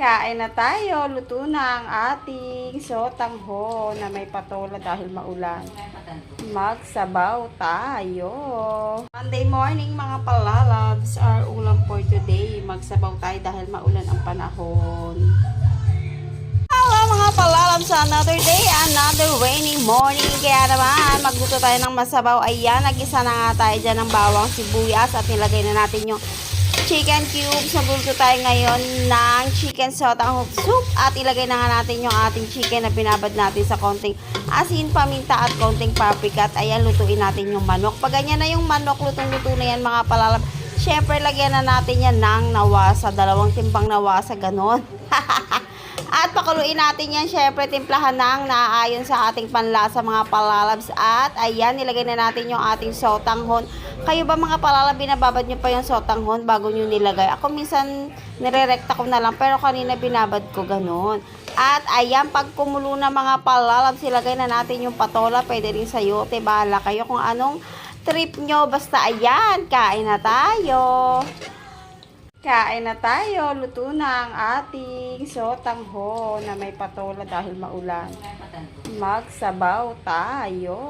Kain na tayo. Luto na ang ating sotangho na may patola dahil maulan. Magsabaw tayo. Monday morning mga palalabs. Our ulam for today. Magsabaw tayo dahil maulan ang panahon. Hello mga palalabs. Another day, another rainy morning. Kaya naman, magluto tayo ng masabaw. Ayan, nag-isa na nga tayo dyan ng bawang sibuyas at nilagay na natin yung chicken cubes. Nagluto tayo ngayon ng chicken sotang soup at ilagay na nga natin yung ating chicken na binabad natin sa konting asin, paminta at konting paprika at ayan, lutuin natin yung manok. Pag ganyan na yung manok, lutong-luto na yan mga palalab. Syempre, lagyan na natin yan ng nawasa, 2 timbang nawasa, ganon. At pakuluin natin yan, syempre, timplahan ng naaayon sa ating panlasa mga palalabs. At ayan, nilagay na natin yung ating sotanghon. Kayo ba mga palalab, binababad nyo pa yung sotanghon bago nyo nilagay? Ako minsan nirerekta ko na lang, pero kanina binabad ko ganon. At ayan, pag kumulo na mga palalabs, ilagay na natin yung patola, pwede rin sayote, bahala kayo kung anong trip nyo. Basta ayan, kain na tayo. Kain na tayo. Luto na ang ating sotangho na may patola dahil maulan. Magsabaw tayo.